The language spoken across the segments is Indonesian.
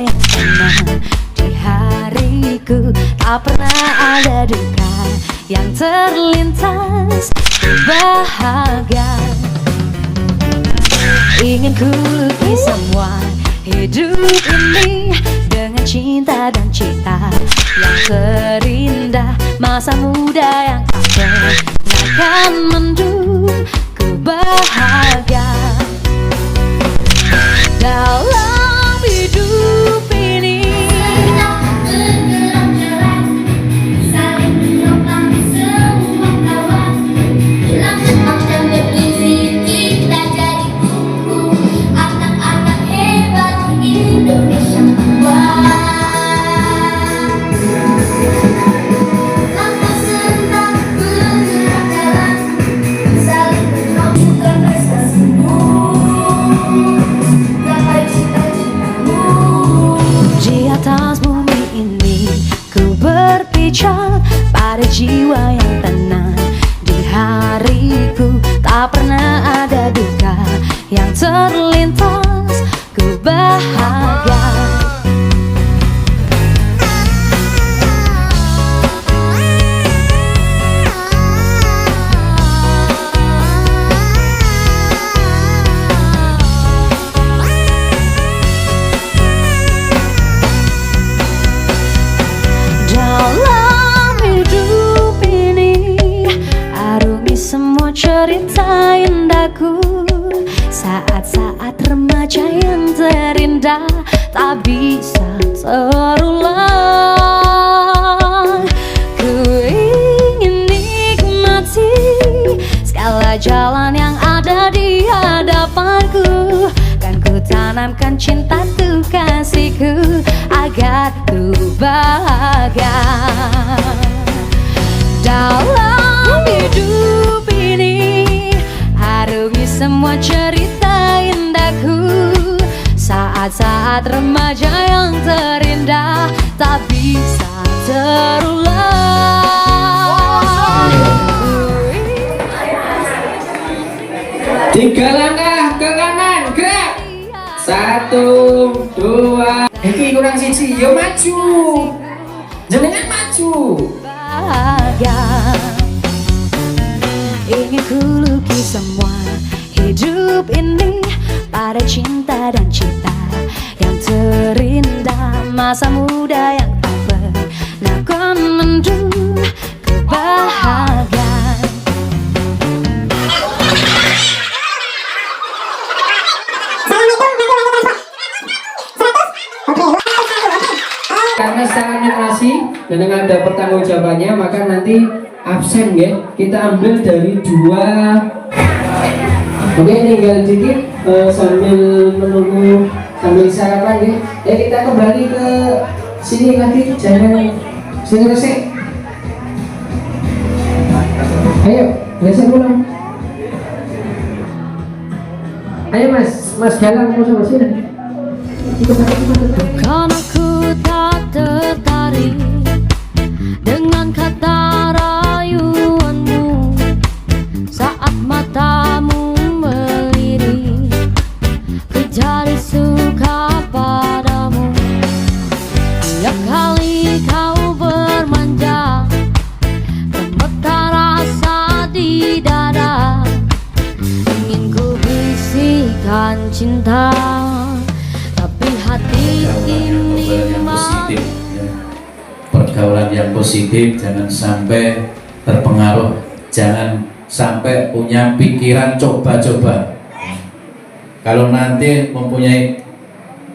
yang tenang. Di hariku tak pernah ada duka yang terlintas. Bahagia ingin ku lukis semua hidup ini dengan cinta dan cita yang terindah. Masa muda yang tak pernah akan mendung. Ku bahagia dalam hidup ini. Bergerak jelas, saling menopang semua kawan. Hilang cepat dan bergizi, kita jadi kuku. Anak-anak hebat Indonesia kuat. Langkah senang, bergerak jelas, saling menopang prestasimu. Gapai cita-citamu. Di atas bumi ini ku berpijak pada jiwa yang tenang. Di hariku tak pernah ada duka yang terlintas. Ku bahagia dalam hidup ini. Arungi semua cerita indahku. Saat-saat remaja yang terindah tak bisa terulang. Ku ingin nikmati segala jalan yang ada di hadapanku. Kan ku tanamkan cinta tuh kasihku agar ku bahagia dalam hidup ini. Arungi semua cerita indahku. Saat-saat remaja yang terindah tak bisa terulang. 3 langkah ke kanan, gerak. 1, 2. Iki kurang siji, yo maju. Jenengan maju. Bahagia ingin ku lukis semua hidup ini pada cinta dan cita yang terindah. Masa muda yang tak pernah akan mendung. Ku bahagia Karena secara administrasi dan dengan ada pertanggungjawabannya, maka nanti absen ya kita ambil dari 2. Oke, tinggal dikit sambil menunggu, sambil sarapan ya. Kita kembali ke sini lagi, jangan sini resek. Ayo, geser pulang. Ayo mas Galang mau sama sini. Bukan aku tak tertarik dengan kata rayuanmu saat matamu melirik. Ku jadi suka padamu tiap kali kau bermanja. Gemetar rasa di dada, ingin ku bisikan cinta. Hati ini positif, ya. Pergaulan yang positif, jangan sampai terpengaruh, jangan sampai punya pikiran coba-coba. Kalau nanti mempunyai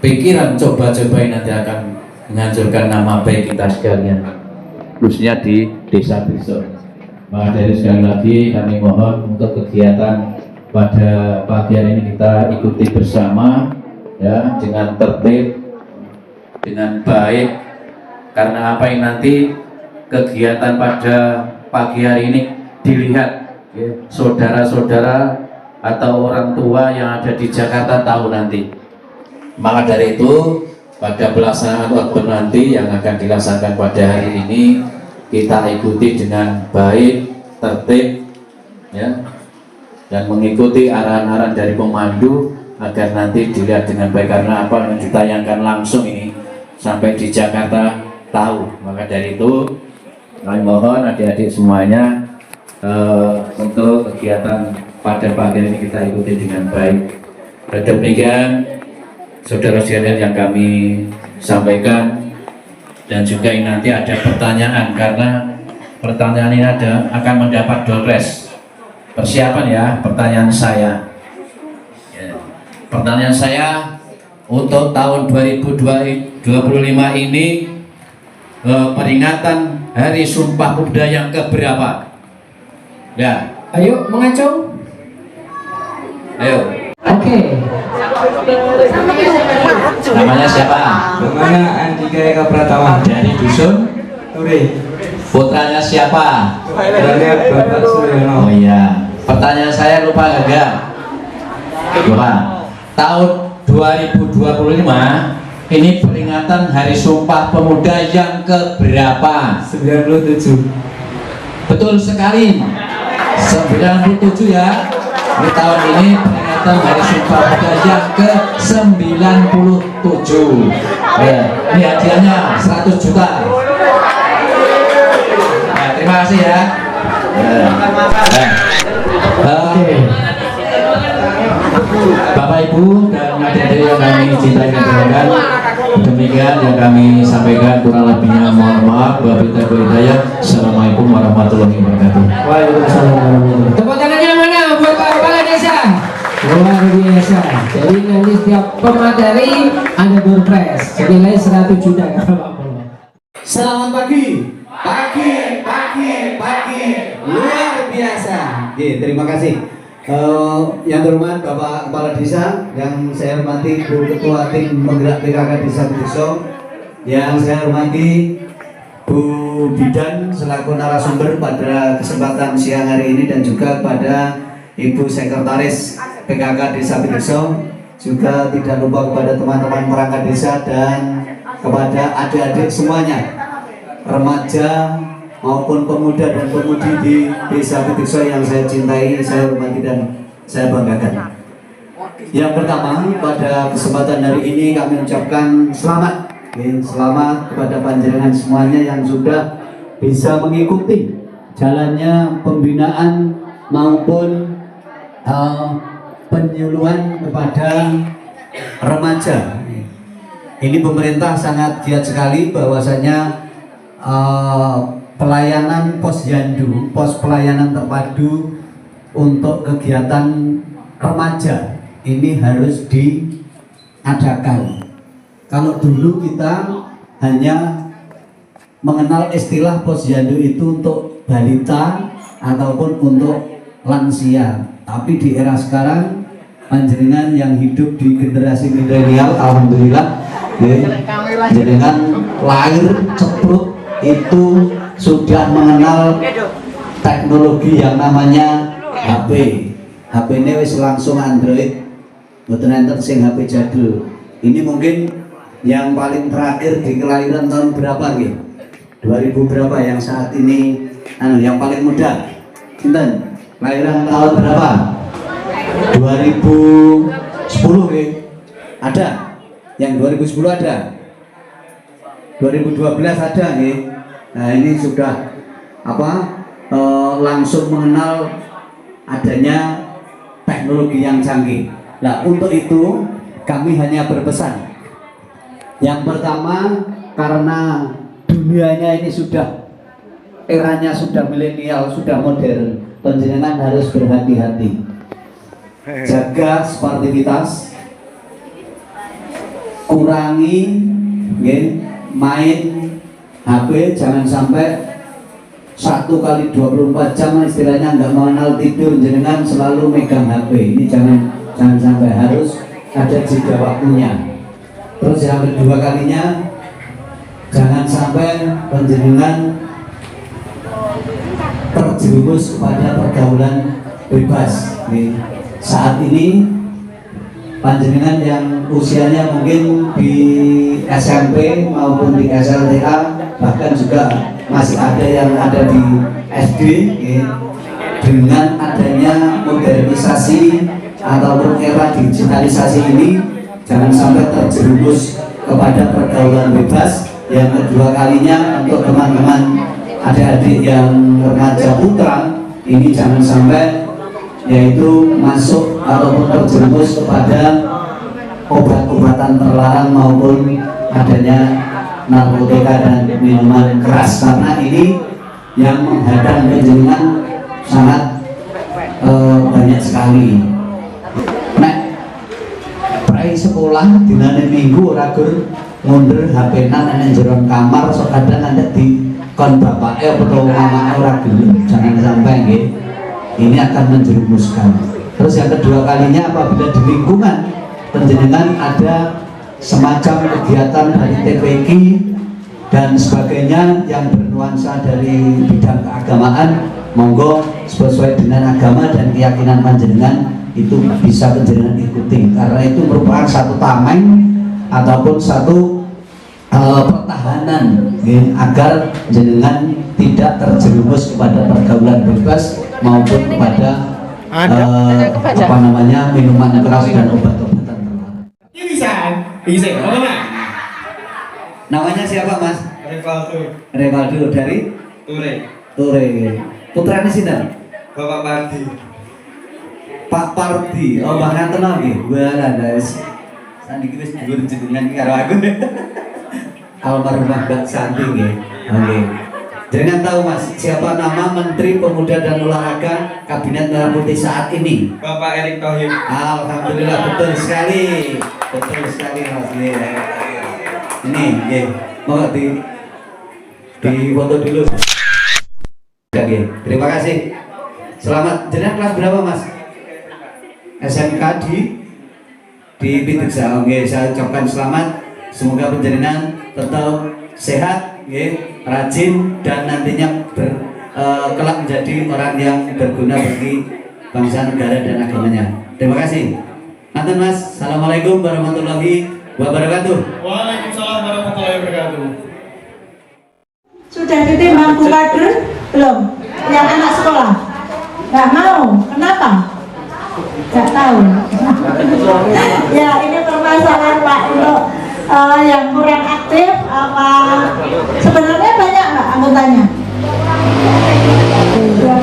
pikiran coba-coba, nanti akan menghancurkan nama baik kita sekalian, khususnya di desa-desa. Maka dari sekali lagi kami mohon untuk kegiatan pada pagi hari ini kita ikuti bersama, ya, dengan tertib, dengan baik. Karena apa yang nanti kegiatan pada pagi hari ini dilihat saudara-saudara atau orang tua yang ada di Jakarta tahu nanti. Maka dari itu pada pelaksanaan waktu nanti yang akan dilaksanakan pada hari ini, kita ikuti dengan baik, tertib, ya, dan mengikuti arahan-arahan dari pemandu agar nanti dilihat dengan baik. Karena apa yang ditayangkan langsung ini sampai di Jakarta tahu. Maka dari itu kami mohon adik-adik semuanya untuk kegiatan pada pagi ini kita ikuti dengan baik. Demikian saudara sekalian yang kami sampaikan, dan juga ini nanti ada pertanyaan, karena pertanyaan ini akan mendapat door prize. Persiapan ya pertanyaan saya. Ya. Pertanyaan saya untuk tahun 2025 ini peringatan Hari Sumpah Pemuda yang keberapa? Ya, Ayo mengacung. ayo. Oke. Namanya siapa? Namanya Andika Eka Pratama Dari dusun. Turi. Putranya siapa? Putranya Bapak Suryono. Oh iya. Pertanyaan saya lupa enggak? Lupa. Tahun 2025 ini peringatan Hari Sumpah Pemuda yang keberapa? 97. Betul sekali. 97 ya. Di tahun ini peringatan Hari Sumpah Pemuda yang ke-97. Ya, ini hadiahnya 100 juta. Nah, terima kasih ya. Bapak Ibu dan adik-adik yang kami cintai dan banggakan, demikian yang kami sampaikan, kurang lebihnya mohon maaf. Wabillahi taufiq hidayah. Assalamualaikum warahmatullahi wabarakatuh. Waalaikumsalam warahmatullahi wabarakatuh. Tepuk tangannya mana buat Pak Kepala Desa? Luar biasa. Jadi nanti setiap pemateri ada door prize senilai 100 juta. Selamat pagi, pagi, luar biasa. Oke, terima kasih. Yang terhormat Bapak Kepala Desa, yang saya hormati Bu Ketua Tim Penggerak PKK Desa Bedugso, yang saya hormati Bu Bidan selaku narasumber pada kesempatan siang hari ini, dan juga pada Ibu Sekretaris PKK Desa Bedugso, juga tidak lupa kepada teman-teman perangkat desa dan kepada adik-adik semuanya, remaja maupun pemuda dan pemudi di Desa Bedugso yang saya cintai, saya hormati dan saya banggakan. Yang pertama, pada kesempatan hari ini kami ucapkan selamat, selamat kepada panjenengan semuanya yang sudah bisa mengikuti jalannya pembinaan maupun penyuluhan kepada remaja. Ini pemerintah sangat giat sekali bahwasanya pelayanan posyandu, pos pelayanan terpadu untuk kegiatan remaja ini harus diadakan. Kalau dulu kita hanya mengenal istilah posyandu itu untuk balita ataupun untuk lansia, tapi di era sekarang panjenengan yang hidup di generasi milenial, alhamdulillah, jenengan lahir cepluk itu sudah mengenal teknologi yang namanya HP. HP ini wis langsung Android, mboten enten sing HP jadul. Ini mungkin yang paling terakhir di kelahiran tahun berapa nggih? 2000 berapa yang saat ini yang paling muda? Sinten? Kelahiran tahun berapa? 2010 nggih. Ada? Yang 2010 ada? 2012 ada nggih. Nah, ini sudah langsung mengenal adanya teknologi yang canggih. Nah, untuk itu kami hanya berpesan. Yang pertama, karena dunianya ini sudah eranya sudah milenial, sudah modern, panjenengan harus berhati-hati. Jaga sportivitas, kurangi main HP, jangan sampai 1 kali 24 jam istilahnya nggak mengenal tidur, jenengan selalu megang HP. Ini jangan sampai, harus ada jeda waktunya. Terus yang kedua kalinya, jangan sampai panjenengan terjerumus kepada pergaulan bebas. Saat ini panjenengan yang usianya mungkin di SMP maupun di SLTA, bahkan juga masih ada yang ada di SD, dengan adanya modernisasi ataupun era digitalisasi ini, jangan sampai terjerumus kepada pergaulan bebas. Yang kedua kalinya untuk teman-teman adik-adik yang remaja putra ini jangan sampai yaitu masuk ataupun terjerumus kepada obat-obatan terlarang maupun adanya narkotika dan minuman keras, karena ini yang menghadang penjenengan sangat banyak sekali. Nek prai sekolah dinane minggu ora gur mundur HP-nan nang jero kamar, sok kadang nanti di kon bapake atau mamake ora gelem, jangan sampai nggih. Ini akan menjerumuskan. Terus yang kedua kalinya apabila di lingkungan penjenengan ada semacam kegiatan dari TPQ dan sebagainya yang bernuansa dari bidang keagamaan, monggo sesuai dengan agama dan keyakinan panjenengan itu bisa panjenengan ikuti, karena itu merupakan satu tameng ataupun satu pertahanan agar jenengan tidak terjerumus kepada pergaulan bebas maupun kepada apa namanya minuman keras dan obat-obatan terlarang. Ini bisa, apa Mas? Namanya siapa Mas? Revaldo. Revaldo dari Ture. Ture. Putrane sinten? Bapak Pardi. Pak Pardi. Oh, bahkan tenang nggih. Walah, guys. Saniki wis dhuwur jenengan iki karo aku. Almarhumah Mbak Santi nggih. Oke. Jangan tahu Mas, siapa nama Menteri Pemuda dan Olahraga Kabinet Merah Putih saat ini? Bapak Erick Thohir. Alhamdulillah, betul sekali. Betul sekali Mas. Ini, nggih. Mau di foto dulu. Oke, terima kasih. Selamat. Jenengan kelas berapa Mas? SMK di Pitiksa. Oke, saya ucapkan selamat. Semoga panjenengan tetap sehat, rajin dan nantinya kelak menjadi orang yang berguna bagi bangsa, negara dan agamanya. Terima kasih. Nanti Mas. Assalamualaikum warahmatullahi wabarakatuh. Waalaikumsalam warahmatullahi wabarakatuh. Sudah ditimbang Bu Kader belum? Yang anak sekolah? Nggak mau. Kenapa? Nggak tahu. Ya, ini permasalahan Pak untuk yang kurang aktif apa sebenarnya banyak nggak anggotanya? 12.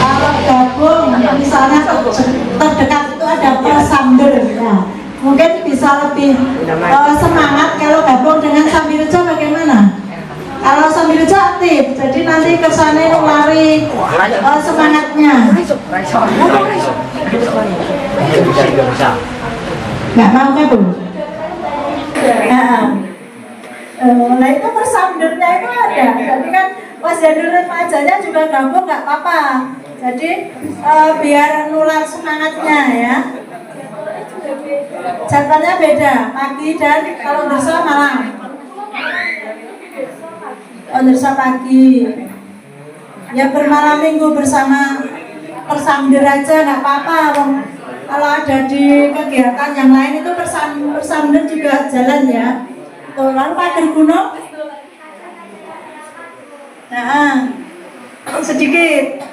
Kalau gabung misalnya terdekat itu ada Persamder ya. Mungkin bisa lebih semangat kalau gabung dengan Sambirejo bagaimana? Kalau Sambirejo aktif, jadi nanti kesana nulari semangatnya. Nggak mau kan Bu? Nah itu Persamdernya itu ada, jadi kan Wasjadul remajanya juga gabung nggak apa-apa. Jadi biar nular semangatnya ya. Jadwalnya beda, pagi dan kalau Dersa malam. Dersa pagi. Ya bermalam minggu bersama Persamder aja nggak apa-apa. Kalau ada di kegiatan yang lain itu Persamder juga jalan ya. Tuh, lalu pagar gunung. Nah, sedikit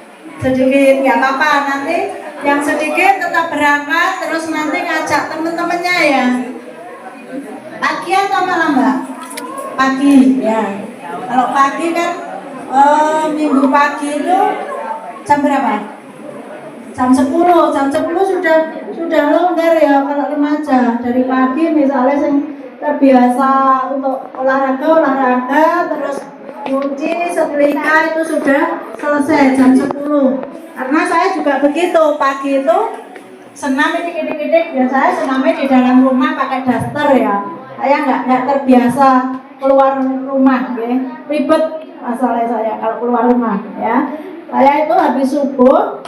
nggak apa-apa, nanti yang sedikit tetap berangkat terus nanti ngajak temen-temennya ya. Pagi atau malam Mbak? Pagi ya. Kalau pagi kan minggu pagi itu jam berapa? Jam 10 sudah longgar ya kalau remaja. Dari pagi misalnya yang terbiasa untuk olahraga terus cuci, setrika itu sudah selesai jam 10. Karena saya juga begitu, pagi itu senam dikit-dikit biasanya senamnya di dalam rumah pakai daster ya. Saya nggak terbiasa keluar rumah ya. Ribet masalah saya kalau keluar rumah ya. Saya itu habis subuh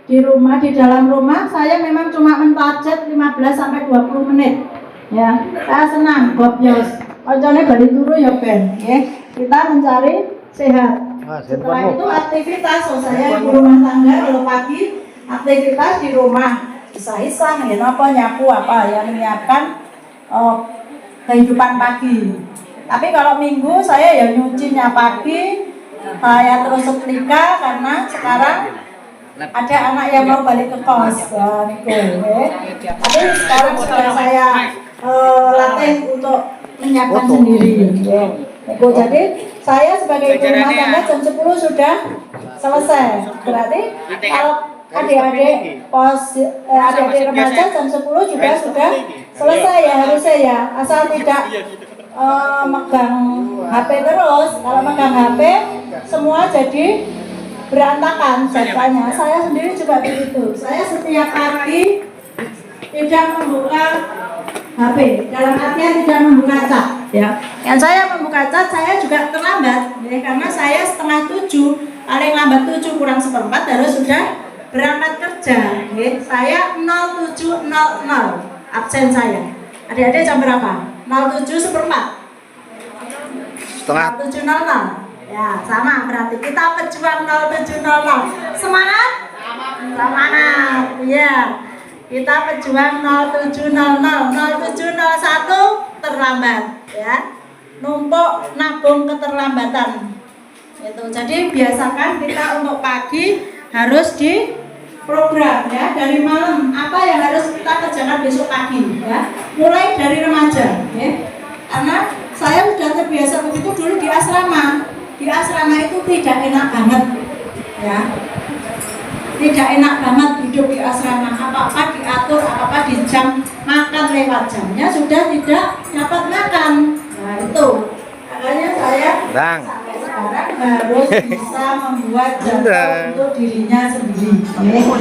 di rumah, di dalam rumah saya memang cuma mentarget 15 sampai 20 menit ya. Saya senang gobnyos oncone bali turu ya Ben ya. Kita mencari sehat. Setelah itu aktivitas saya di rumah tangga. Kalau pagi aktivitas di rumah isah-isah ya, apa nyapu apa ya, menyiapkan kehidupan pagi. Tapi kalau minggu saya ya nyucinya pagi, saya terus setrika karena sekarang ada anak yang mau balik ke kos ya, gitu, ya. Tapi sekarang sudah saya latih untuk menyiapkan sendiri. Ibu, jadi saya sebagai ibu rumah tangga jam 10 sudah selesai. Berarti kalau adik-adik adik-adik remaja jam 10 juga sudah selesai ya harusnya ya. Asal tidak megang HP terus. Kalau megang HP semua jadi berantakan jadwalnya. Saya sendiri juga begitu. Saya setiap pagi tidak membuka HP, dalam artian tidak membuka cat ya. Yang saya membuka cat saya juga terlambat ya, karena saya 6:30, paling lambat 7 kurang seperempat harus sudah berangkat kerja ya. Saya 07.00 absen saya. Adik-adik jam berapa? 07:04 setengah 7.00 ya, sama berarti kita pejuang 07.00. Semangat? Semangat ya. Kita pejuang 07.00, 07.01 terlambat ya. Numpuk nabung keterlambatan. Itu. Jadi biasakan kita untuk pagi harus di program ya, dari malam apa yang harus kita kerjakan besok pagi ya. Mulai dari remaja ya. Karena saya sudah terbiasa begitu dulu di asrama. Di asrama itu tidak enak banget ya. Tidak enak banget hidup di asrama, apa-apa diatur, apa-apa di jam, makan lewat jamnya sudah tidak dapat makan. Nah itu, makanya saya sampai sekarang harus bisa membuat jadwal untuk dirinya sendiri.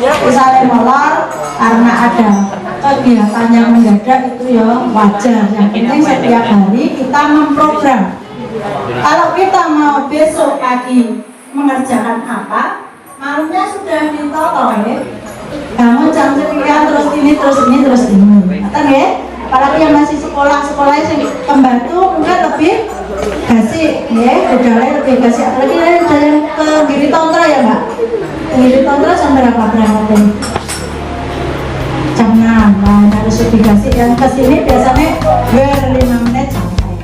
Misalnya molor karena ada kegiatan yang mendadak itu ya wajar. Yang penting setiap hari kita memprogram. Kalau kita mau besok pagi mengerjakan apa, malamnya sudah ditotong ya. Bangun jam sekian terus ini terus ini terus ini. Betul ya? Apalagi yang masih sekolahnya sih pembantu mungkin lebih gasik ya, budaya lebih gasik. Apalagi ada yang ke Giri Tontra ya Mbak. Giri Tontra jam berapa berangkatnya? Jam 6. Nah, harus lebih gasik. Yang kesini biasanya 5 menit sampai.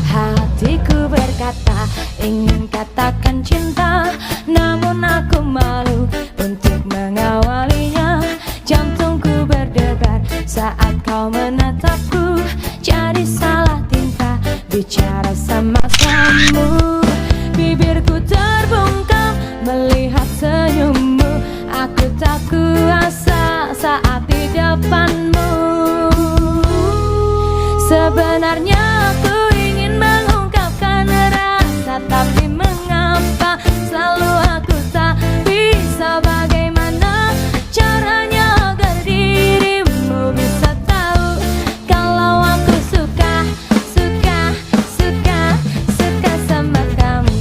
Hatiku berkata ingin katakan cinta, namun aku malu untuk mengawalinya. Jantungku berdebar saat kau menatapku, jadi salah tingkah bicara sama kamu. Bibirku terbungkam melihat senyummu, aku tak kuasa saat di depanmu. Sebenarnya aku ingin mengungkapkan rasa, tapi mengapa selalu aku tak bisa. Bagaimana caranya agar dirimu bisa tahu kalau aku suka sama kamu.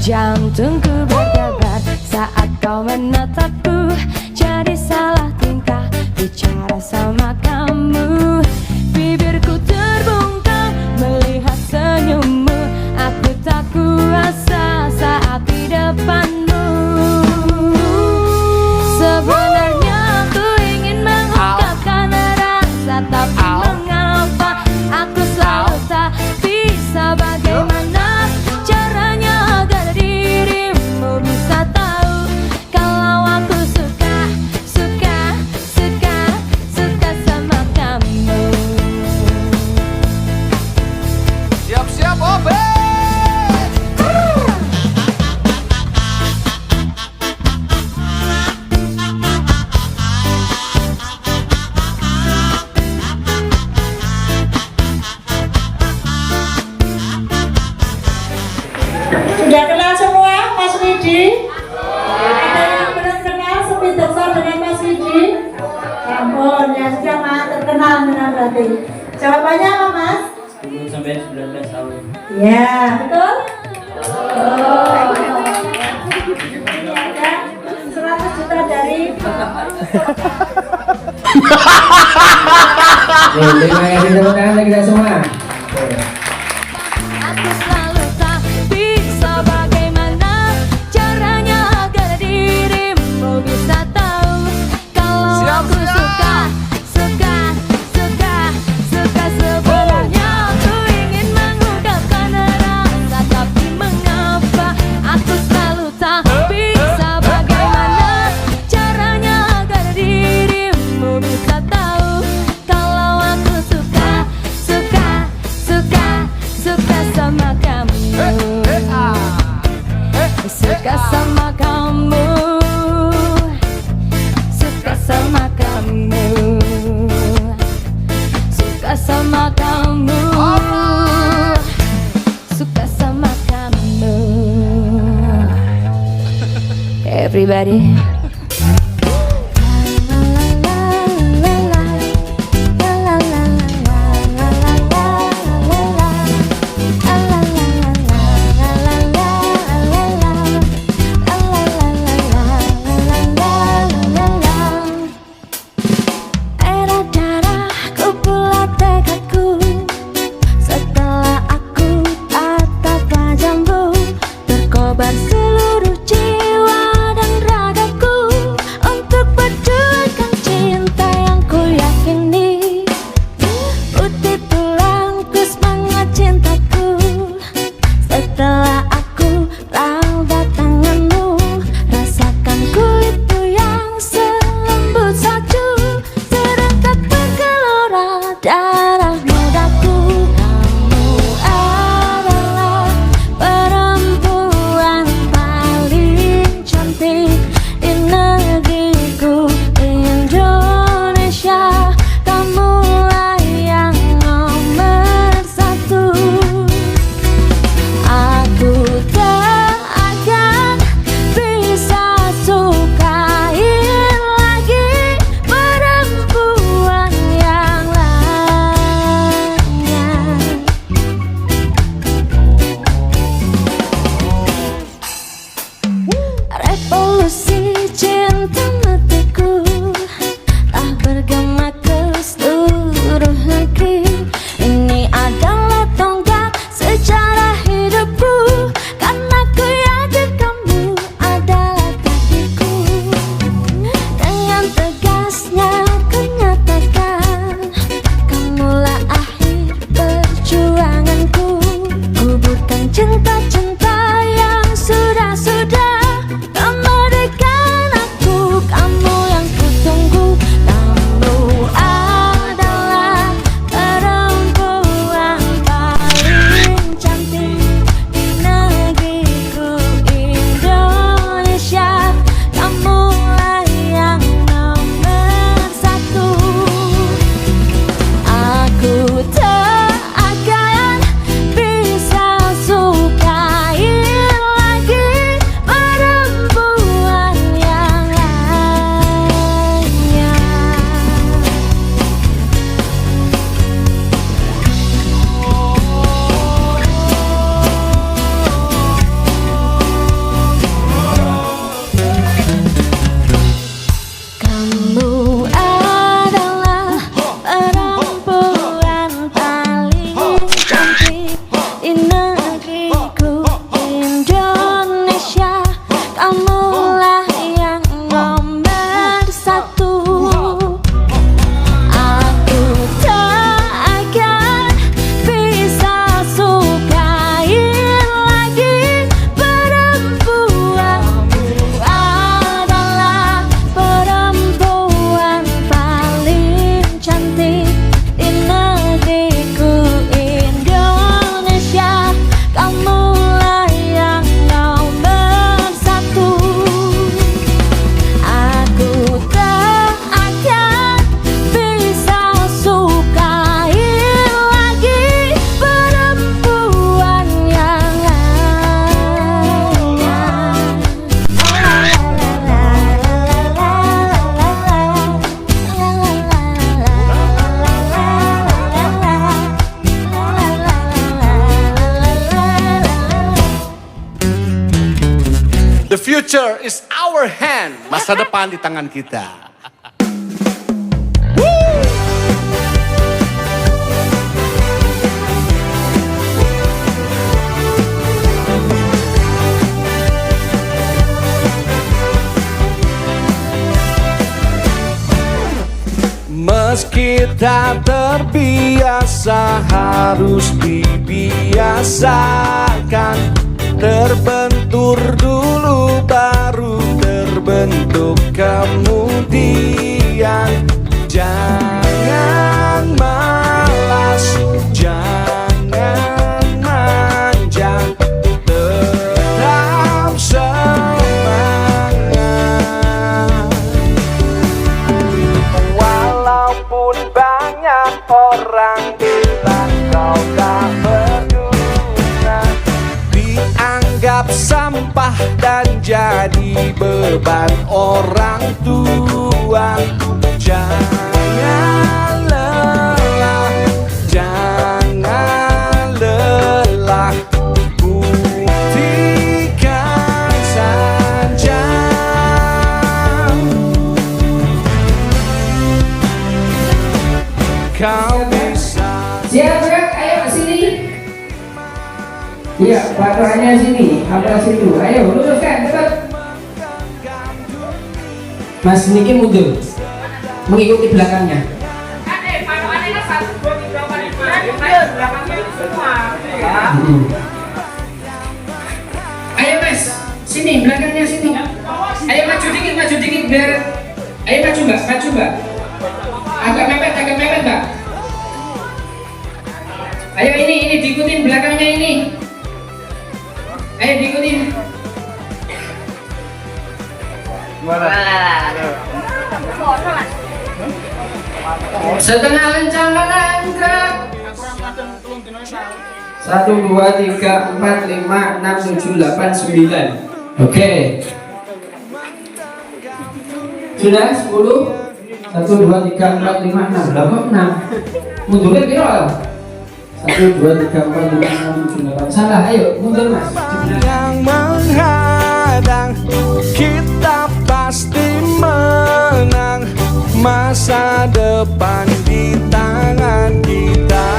Jantungku berdebar saat kau menatapku, jadi salah tingkah bicara sama kamu. Bibirku terbungkam melihat senyummu, aku tak kuasa saat di depanmu. Sebenarnya aku ingin mengungkapkan rasa, tapi mengapa aku selalu tak bisa. Bagaimana caranya agar dirimu bisa tahu kalau aku suka sama kamu. Siap-siap Obet. Sudah kenal semua Mas Widi? Ada yang belum kenal sepidasa dengan Mas Widi? Ampun, ya sudah Mas terkenal dengan berarti. Jawabannya apa Mas? 10 sampai 19 tahun. Ya, betul? Oh. Ini ada 100 juta dari Terima kasih tepuk tangan kita semua. Aku selalu tak bisa. Bagaimana caranya agar dirimu bisa tahu kalau aku suka. Sebenarnya aku ingin mengungkapkan rasa, tapi mengapa aku selalu tak bisa. Bagaimana kau tahu kalau aku suka, suka, suka, suka sama kamu. Suka sama kamu, suka sama kamu, suka sama kamu, suka sama kamu. Everybody. Era darahku pula tekadku, setelah aku tatap wajahmu, terkobar seluruh jiwa dan ragaku untuk berjuangkan cinta yang ku yakini. Putih tulangku semangat cintaku, setelah aku lambah tanganmu, rasakan kulitku yang selembut salju, serentak bergelora darah mudaku. Kamu adalah perempuan paling cantik di negeriku Indonesia. Kamulah yang nomor satu. Aku tak akan bisa sukain lagi perempuan yang lainnya. Revolusi cinta matiku tak bergema ke seluruh negeri. Ini adalah tonggak sejarah hidupku, karena ku yakin kamu adalah kakiku. Dengan tegasnya ku nyatakan, kamulah akhir perjuanganku. Kuburkan cinta-cinta yang sudah-sudah, kamu berikan aku, kamu yang kutunggu. Kamu adalah perempuan paling cantik di negeriku Indonesia. Kamulah yang nomor satu. Aku tak akan bisa sukain lagi perempuan yang lainnya. Kamu adalah perempuan paling cantik di negeriku Indonesia. Kamulah yang nomor satu. Aku tak akan bisa sukain lagi perempuan. Adalah perempuan paling cantik di negeriku Indonesia. Kamulah yang nomor satu. Aku tak akan bisa sukain lagi perempuan yang lainnya. The future is our hand. Masa depan di tangan kita. Meski tak terbiasa, harus dibiasakan. Terbentur dulu baru terbentuk kemudian. Jangan malas, jangan manja, tetap semangat. Walaupun banyak orang bilang kau tak berguna, dianggap sampah dan jadi beban orang tua. Jangan lelah, jangan lelah, buktikan saja. Kau bisa. Siap gerak, ayo sini. Iya, patokannya sini, apa situ. Ayo luruskan, cepat. Mas Niki mundur, mengikuti belakangnya. Ayo Mas, sini belakangnya sini. Ayo maju dikit biar. Ayo maju mbak, agak mepet mbak. Ayo ini diikutin belakangnya ini. Ayo diikutin. Setengah lencang kanan gerak. 1, 2, 3, 4, 5, 6, 7, 8, 9. Oke. Sudah 10. 1, 2, 3, 4, 5, 6. Berapa? 6. Mundurnya kira. 1, 2, 3, 4, 5, 6, 7, 8. Salah, ayo mundur Mas. Yang menghadang kita pasti menang. Masa depan di tangan kita.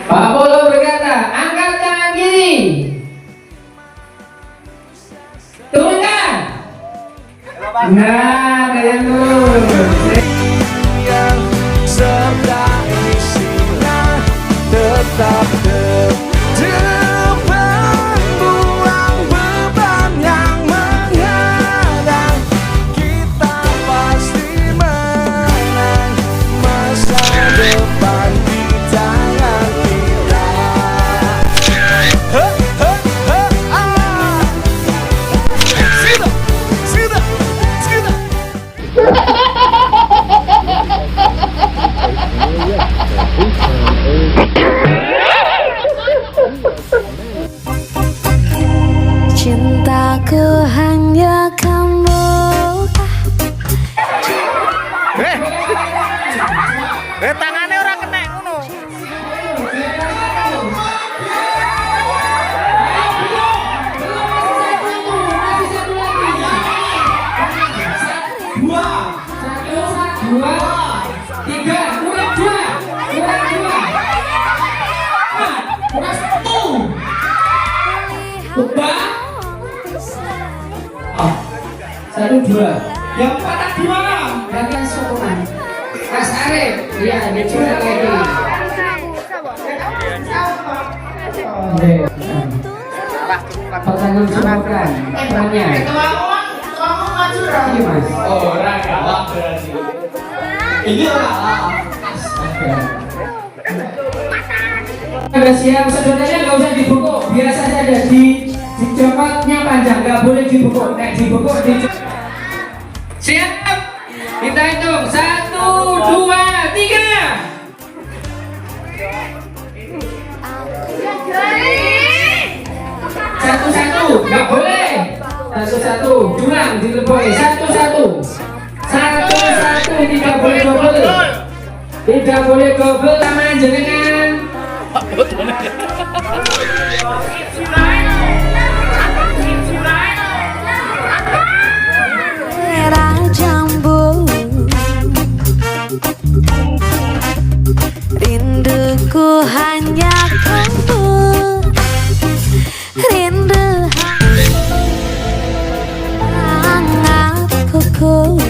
Pak Polo berkata, angkat tangan kiri. Turunkan. Nah, kalian turun. Yang serta isinya tetap depan, buang beban yang menghadang. Kita pasti menang. Masa depan di tangan kita. Sida. Cintaku hanya kamu. Tangannya orang kena ngono. Dua, tiga, kurang dua. Kurang satu. Coba. Oh, 1, 2. Yang patah 2. Bagian sokongan. Mas Arif, iya, dia curhat lagi. Oke. Pertanyaan sokongan. Tanya. Iya Mas. Oh, orang kalah berarti. Ini orang. Sudah siap, sebenarnya nggak usah dibukuk, biasa saja dicopotnya panjang, nggak boleh dibukuk. Dibukuk siap, kita hitung 1, 2, 3. Satu, nggak boleh. Satu, curang dilepoi. Satu, tidak boleh double. Tidak boleh double sama jenengan. Merah jambu, rinduku hanya kamu. Rindu hangat kuku.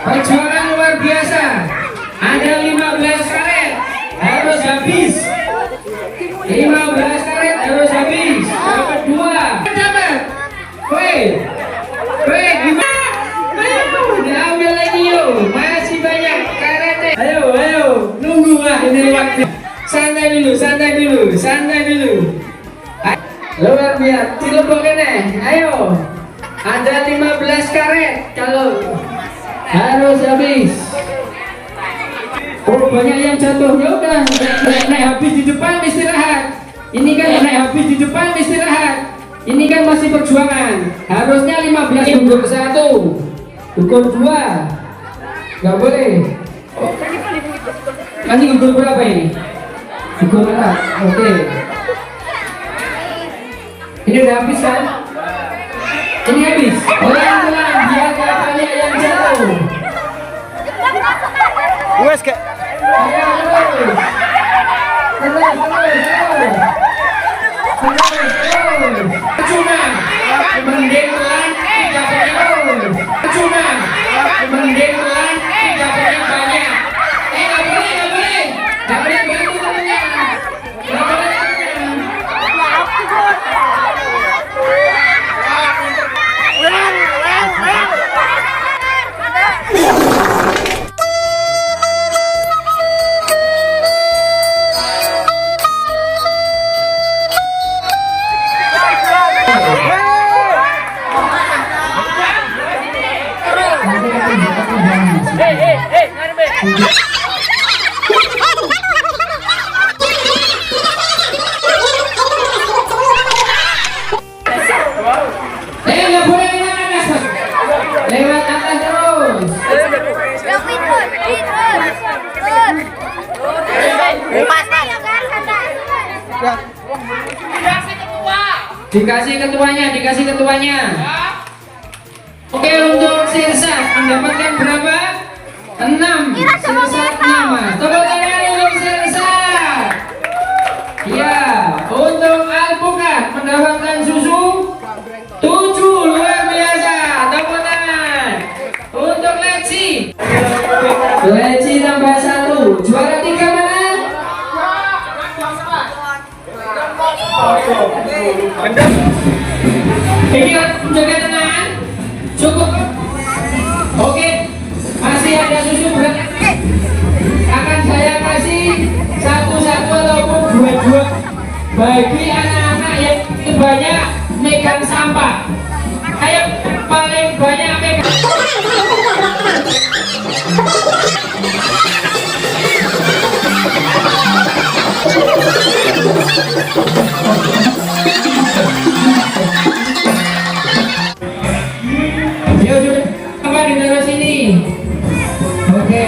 Perjuangan luar biasa. Ada habis. 15 karet harus habis. Yang kedua, dapat. Woi, gimana? Ayo, diambil lagi yuk. Masih banyak karetnya. Ayo, nunggu lah ini waktu. Santai dulu. Luar biasa, dilebokkan ayo. Ada 15 karet kalau harus habis. Oh, banyak yang jatuh. Ya udah, naik habis di depan istirahat. Ini kan naik habis di depan istirahat. Ini kan masih perjuangan. Harusnya 15 gugur 1. Gugur 2. Enggak boleh. Masih gugur berapa ini? Gugur 4. Oke. Ini udah habis kan? Ini habis. Pelan-pelan biar gak banyak yang jatuh. Wes kayak Ayo terus. Percuma. Mending pelan, tidak perlu. Percuma. Mending pelan, tidak perlu banyak. Gak boleh. Gak boleh begitu temennya. Gak boleh temennya. Nggak boleh lewat atas terus. Dikasih ketuanya. Oke, untuk Sirsat mendapatkan berapa? 6. Sirsat 6. Tepuk tangan untuk Sirsat. Ya, untuk Alpukat mendapatkan susu 7. Luar biasa. Tepuk tangan. Untuk Leci tambah 1. Juara 3 mana? Ini jaga tenang. Cukup. Oke. Masih ada susu berapa? Akan saya kasih 1 ataupun 2 bagi anak-anak yang banyak megang sampah. Ayo paling banyak megang. Ya sudah, apa ditaruh sini? Oke.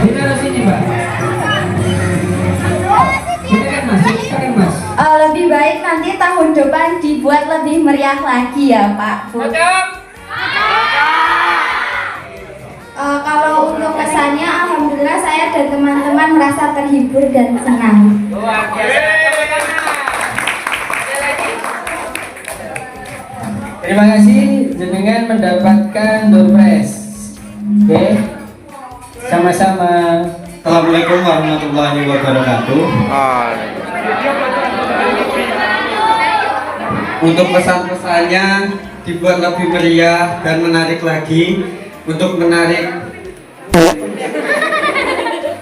Ditaruh sini, Mbak. Silakan Mas. Lebih baik nanti tahun depan dibuat lebih meriah lagi ya Pak Bu. Kalau untuk kesannya alhamdulillah saya dan teman-teman merasa terhibur dan senang. Luar biasa. Terima kasih jenengan mendapatkan door prize. Oke. Sama-sama. Assalamualaikum warahmatullahi wabarakatuh. Untuk pesan-pesannya dibuat lebih meriah dan menarik lagi untuk menarik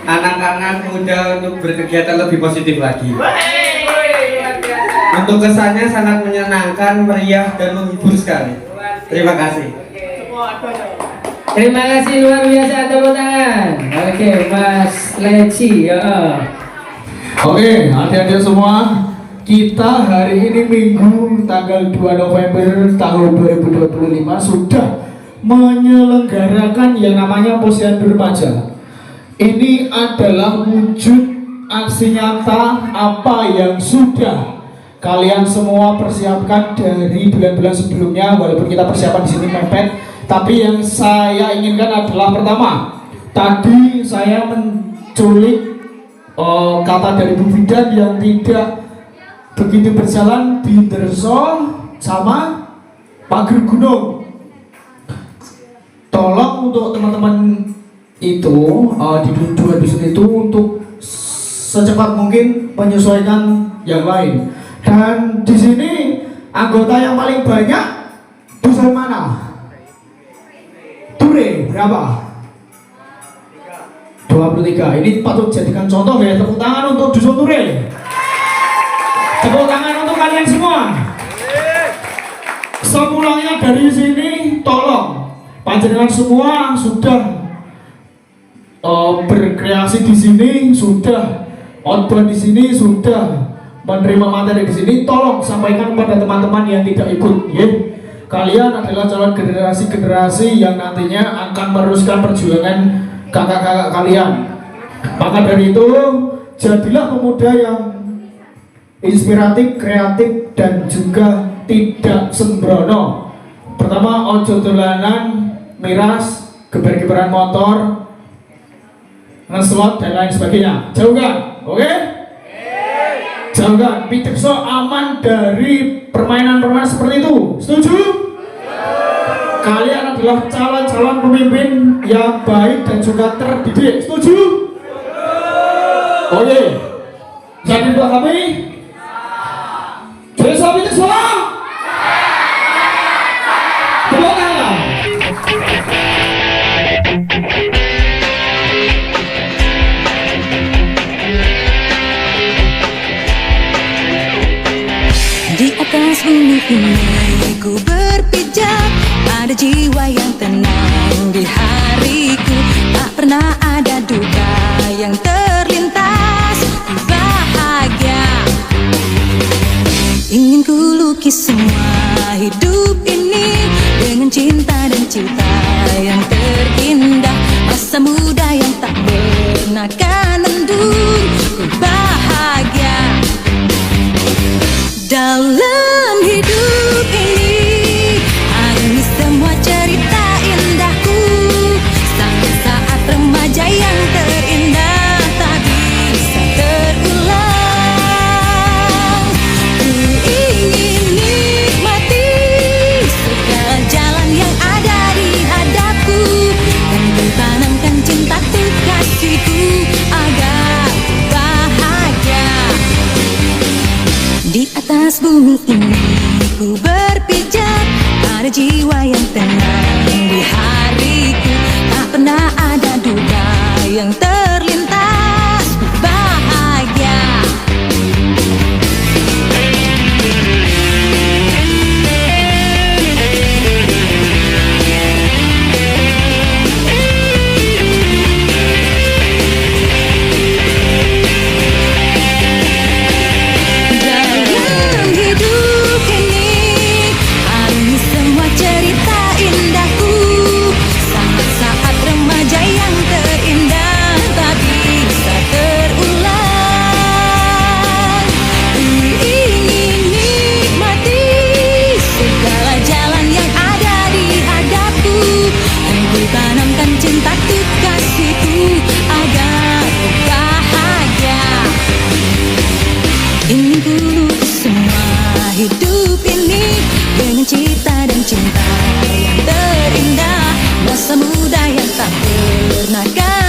anak-anak muda untuk berkegiatan lebih positif lagi. Untuk kesannya sangat menyenangkan, meriah dan menghibur sekali. Terima kasih. Terima kasih luar biasa, tepuk tangan. Oke, Mas Leci ya. Oke, adik-adik semua, kita hari ini Minggu tanggal 2 November tahun 2025 sudah menyelenggarakan yang namanya Posyandu Remaja. Ini adalah wujud aksi nyata apa yang sudah kalian semua persiapkan dari bulan-bulan sebelumnya, walaupun kita persiapan di sini mepet. Tapi yang saya inginkan adalah pertama, tadi saya menculik kata dari Bu Bidan yang tidak begitu berjalan di Derso sama Pager Gunung. Tolong untuk teman-teman itu di dua dusun itu untuk secepat mungkin menyesuaikan yang lain. Dan di sini anggota yang paling banyak dusun mana? Ture berapa? 23. Ini patut jadikan contoh ya. Tepuk tangan untuk dusun Ture. Tepuk tangan untuk kalian semua. Semulanya dari sini tolong panjenengan semua sudah berkreasi di sini, sudah outbound di sini, sudah menerima materi di sini, tolong sampaikan kepada teman-teman yang tidak ikut, ya. Kalian adalah calon generasi-generasi yang nantinya akan meneruskan perjuangan kakak-kakak kalian. Maka dari itu, jadilah pemuda yang inspiratif, kreatif, dan juga tidak sembrono. Pertama, ojo dolanan, miras, geber-geberan motor, ngeslot dan lain sebagainya. Jauhkan, oke? Jauhkan. Pitekso aman dari permainan-permainan seperti itu. Setuju? Kalian adalah calon-calon pemimpin yang baik dan juga terdidik. Setuju? Oke. Jadi buat kami. Desa Pitekso. Tepuk tangan. Di atas bumi ini ku berpijak, ada jiwa yang tenang di hariku. Tak pernah ada duka yang terlintas, ku bahagia. Ingin ku lukis semua hidup ini dengan cinta dan cita yang terindah. Masa muda yang tak pernah kan mendung, ku bahagia. Dalam hidup ini alami semua cerita indahku. Saat-saat remaja yang terindah tak bisa terulang. Ku ingin nikmati segala jalan yang ada di hadapku, dan ku tanamkan cinta tuh kasihku agar bahagia. Di atas bumi ini ku berpijak, ada jiwa yang tenang di hariku. Tak pernah ada duka yang terlintas, ku bahagia. Dalam hidup ini alami semua cerita indahku. Saat-saat remaja yang terindah tak bisa terulang. Ku ingin nikmati segala jalan yang ada di hadapku, dan ku tanamkan cinta tuh kasihku agar ku bahagia. Ingin ku lukis semua hidup ini dengan cita dan cinta yang terindah. Masa muda yang tak pernah kan